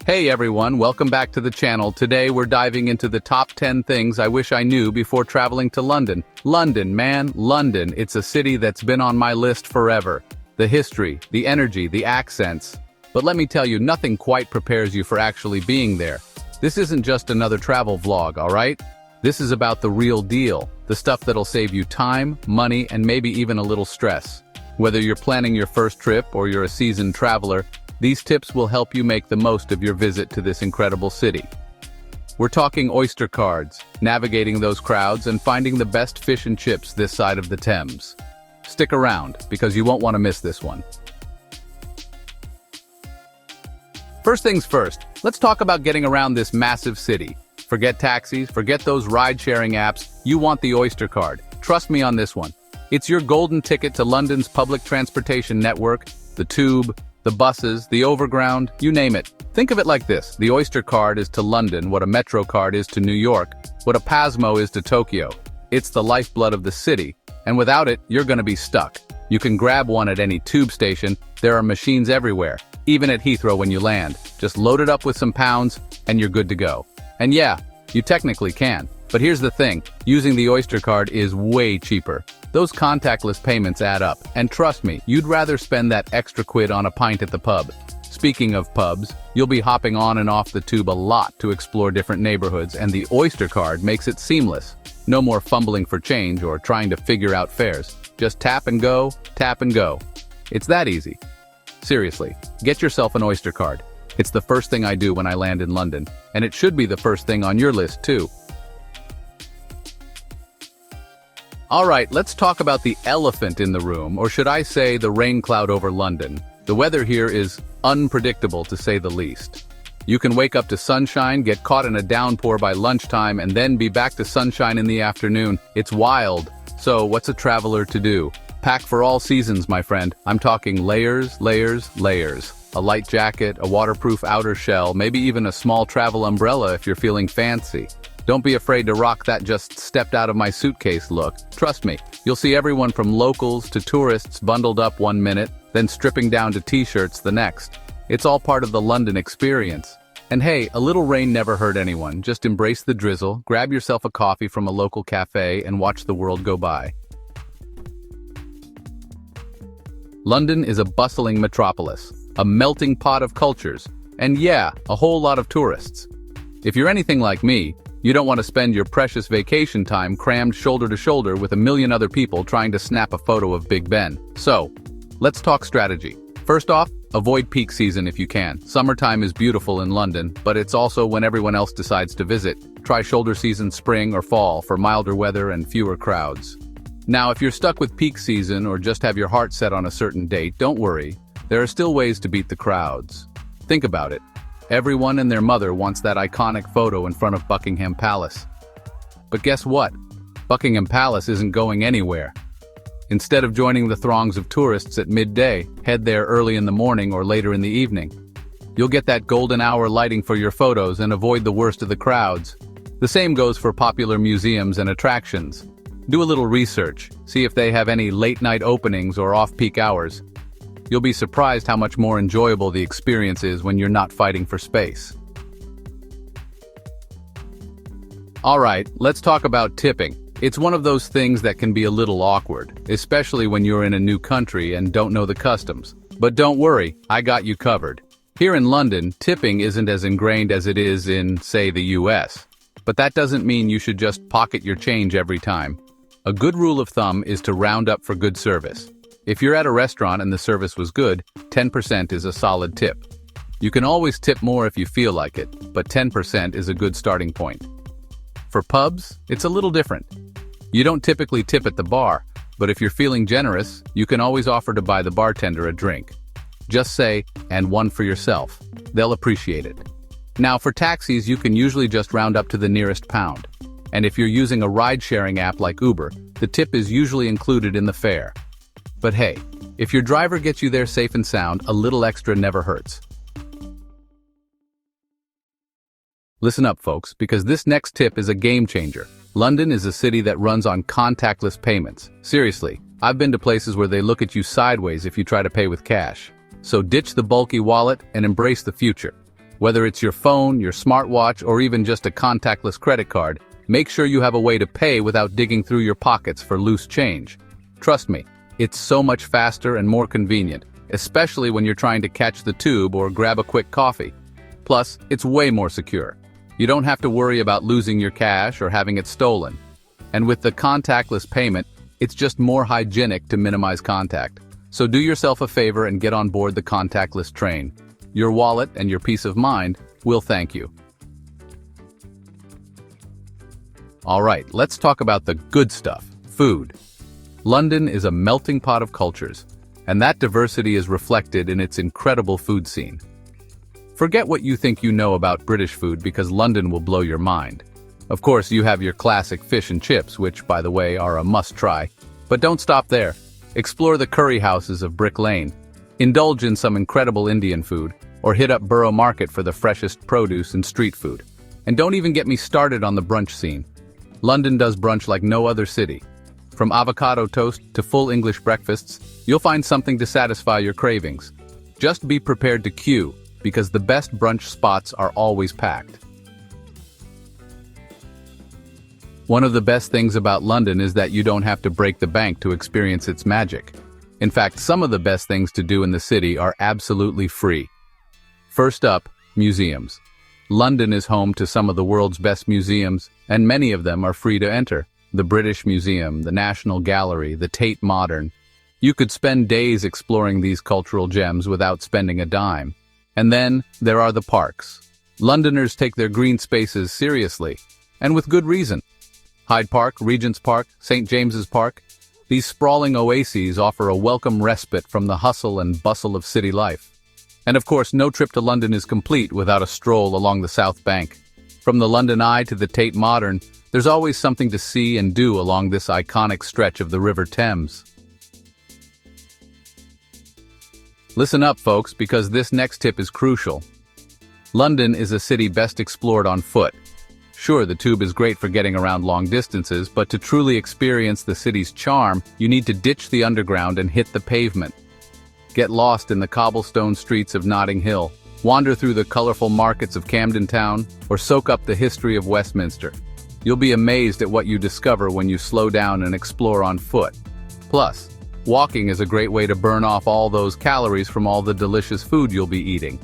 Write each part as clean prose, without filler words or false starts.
Hey everyone, welcome back to the channel. Today we're diving into the top 10 things I wish I knew before traveling to London. London, man, London. It's a city that's been on my list forever. The history, the energy, the accents. But let me tell you, nothing quite prepares you for actually being there. This isn't just another travel vlog, alright? This is about the real deal. The stuff that'll save you time, money, and maybe even a little stress. Whether you're planning your first trip or you're a seasoned traveler, these tips will help you make the most of your visit to this incredible city. We're talking Oyster cards, navigating those crowds, and finding the best fish and chips this side of the Thames. Stick around, because you won't want to miss this one. First things first, let's talk about getting around this massive city. Forget taxis, forget those ride-sharing apps, you want the Oyster card. Trust me on this one. It's your golden ticket to London's public transportation network, the tube, the buses, the overground, you name it. Think of it like this. The Oyster card is to London what a Metro card is to New York, what a Pasmo is to Tokyo. It's the lifeblood of the city, and without it, you're gonna be stuck. You can grab one at any tube station. There are machines everywhere, even at Heathrow when you land. Just load it up with some pounds, and you're good to go. And yeah, you technically can. But here's the thing, using the Oyster card is way cheaper. Those contactless payments add up, and trust me, you'd rather spend that extra quid on a pint at the pub. Speaking of pubs, you'll be hopping on and off the tube a lot to explore different neighborhoods, and the Oyster card makes it seamless. No more fumbling for change or trying to figure out fares. Just tap and go, tap and go. It's that easy. Seriously, get yourself an Oyster card. It's the first thing I do when I land in London, and it should be the first thing on your list too. Alright, let's talk about the elephant in the room, or should I say the rain cloud over London. The weather here is unpredictable to say the least. You can wake up to sunshine, get caught in a downpour by lunchtime, and then be back to sunshine in the afternoon. It's wild. So, what's a traveler to do? Pack for all seasons, my friend. I'm talking layers, layers, layers. A light jacket, a waterproof outer shell, maybe even a small travel umbrella if you're feeling fancy. Don't be afraid to rock that just stepped out of my suitcase look. Trust me, you'll see everyone from locals to tourists bundled up one minute, then stripping down to t-shirts the next. It's all part of the London experience. And hey, a little rain never hurt anyone. Just embrace the drizzle, grab yourself a coffee from a local cafe, and watch the world go by. London is a bustling metropolis, a melting pot of cultures, and yeah, a whole lot of tourists. If you're anything like me, you don't want to spend your precious vacation time crammed shoulder to shoulder with a million other people trying to snap a photo of Big Ben. So, let's talk strategy. First off, avoid peak season if you can. Summertime is beautiful in London, but it's also when everyone else decides to visit. Try shoulder season spring or fall for milder weather and fewer crowds. Now, if you're stuck with peak season or just have your heart set on a certain date, don't worry. There are still ways to beat the crowds. Think about it. Everyone and their mother wants that iconic photo in front of Buckingham Palace. But guess what? Buckingham Palace isn't going anywhere. Instead of joining the throngs of tourists at midday, head there early in the morning or later in the evening. You'll get that golden hour lighting for your photos and avoid the worst of the crowds. The same goes for popular museums and attractions. Do a little research, see if they have any late-night openings or off-peak hours. You'll be surprised how much more enjoyable the experience is when you're not fighting for space. Alright, let's talk about tipping. It's one of those things that can be a little awkward, especially when you're in a new country and don't know the customs. But don't worry, I got you covered. Here in London, tipping isn't as ingrained as it is in, say, the US. But that doesn't mean you should just pocket your change every time. A good rule of thumb is to round up for good service. If you're at a restaurant and the service was good, 10% is a solid tip. You can always tip more if you feel like it, but 10% is a good starting point. For pubs, it's a little different. You don't typically tip at the bar, but if you're feeling generous, you can always offer to buy the bartender a drink. Just say, "and one for yourself." They'll appreciate it. Now for taxis, you can usually just round up to the nearest pound. And if you're using a ride-sharing app like Uber, the tip is usually included in the fare. But hey, if your driver gets you there safe and sound, a little extra never hurts. Listen up, folks, because this next tip is a game changer. London is a city that runs on contactless payments. Seriously, I've been to places where they look at you sideways if you try to pay with cash. So ditch the bulky wallet and embrace the future. Whether it's your phone, your smartwatch, or even just a contactless credit card, make sure you have a way to pay without digging through your pockets for loose change. Trust me, it's so much faster and more convenient, especially when you're trying to catch the tube or grab a quick coffee. Plus, it's way more secure. You don't have to worry about losing your cash or having it stolen. And with the contactless payment, it's just more hygienic to minimize contact. So do yourself a favor and get on board the contactless train. Your wallet and your peace of mind will thank you. All right, let's talk about the good stuff, food. London is a melting pot of cultures, and that diversity is reflected in its incredible food scene. Forget what you think you know about British food because London will blow your mind. Of course, you have your classic fish and chips, which, by the way, are a must-try. But don't stop there. Explore the curry houses of Brick Lane. Indulge in some incredible Indian food, or hit up Borough Market for the freshest produce and street food. And don't even get me started on the brunch scene. London does brunch like no other city. From avocado toast to full English breakfasts, you'll find something to satisfy your cravings. Just be prepared to queue, because the best brunch spots are always packed. One of the best things about London is that you don't have to break the bank to experience its magic. In fact, some of the best things to do in the city are absolutely free. First up, museums. London is home to some of the world's best museums, and many of them are free to enter. The British Museum, the National Gallery, the Tate Modern. You could spend days exploring these cultural gems without spending a dime. And then, there are the parks. Londoners take their green spaces seriously, and with good reason. Hyde Park, Regent's Park, St. James's Park. These sprawling oases offer a welcome respite from the hustle and bustle of city life. And of course, no trip to London is complete without a stroll along the South Bank. From the London Eye to the Tate Modern, there's always something to see and do along this iconic stretch of the River Thames. Listen up, folks, because this next tip is crucial. London is a city best explored on foot. Sure, the tube is great for getting around long distances, but to truly experience the city's charm, you need to ditch the underground and hit the pavement. Get lost in the cobblestone streets of Notting Hill, wander through the colorful markets of Camden Town, or soak up the history of Westminster. You'll be amazed at what you discover when you slow down and explore on foot. Plus, walking is a great way to burn off all those calories from all the delicious food you'll be eating.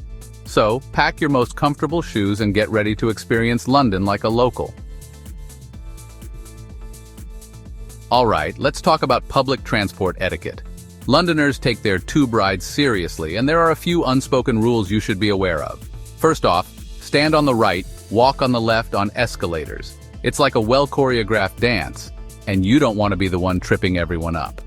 So, pack your most comfortable shoes and get ready to experience London like a local. Alright, let's talk about public transport etiquette. Londoners take their tube rides seriously, and there are a few unspoken rules you should be aware of. First off, stand on the right, walk on the left on escalators. It's like a well-choreographed dance, and you don't want to be the one tripping everyone up.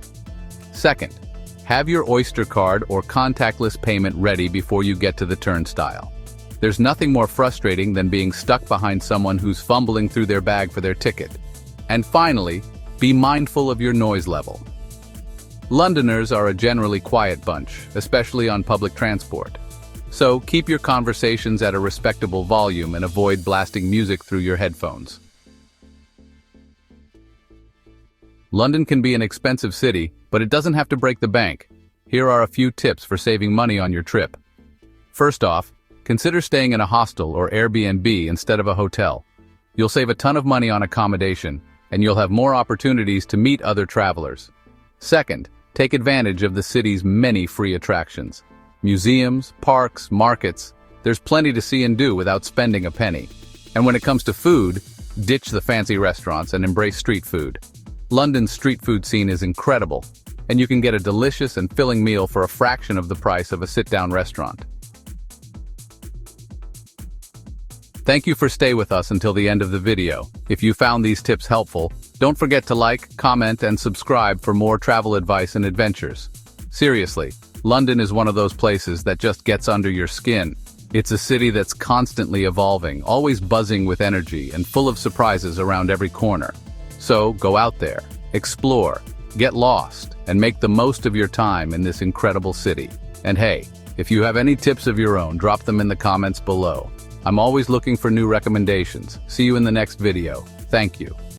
Second, have your Oyster card or contactless payment ready before you get to the turnstile. There's nothing more frustrating than being stuck behind someone who's fumbling through their bag for their ticket. And finally, be mindful of your noise level. Londoners are a generally quiet bunch, especially on public transport. So keep your conversations at a respectable volume and avoid blasting music through your headphones. London can be an expensive city, but it doesn't have to break the bank. Here are a few tips for saving money on your trip. First off, consider staying in a hostel or Airbnb instead of a hotel. You'll save a ton of money on accommodation, and you'll have more opportunities to meet other travelers. Second, take advantage of the city's many free attractions. Museums, parks, markets, there's plenty to see and do without spending a penny. And when it comes to food, ditch the fancy restaurants and embrace street food. London's street food scene is incredible, and you can get a delicious and filling meal for a fraction of the price of a sit-down restaurant. Thank you for staying with us until the end of the video. If you found these tips helpful, don't forget to like, comment, and subscribe for more travel advice and adventures. Seriously, London is one of those places that just gets under your skin. It's a city that's constantly evolving, always buzzing with energy and full of surprises around every corner. So go out there, explore, get lost, and make the most of your time in this incredible city. And hey, if you have any tips of your own, drop them in the comments below. I'm always looking for new recommendations. See you in the next video. Thank you.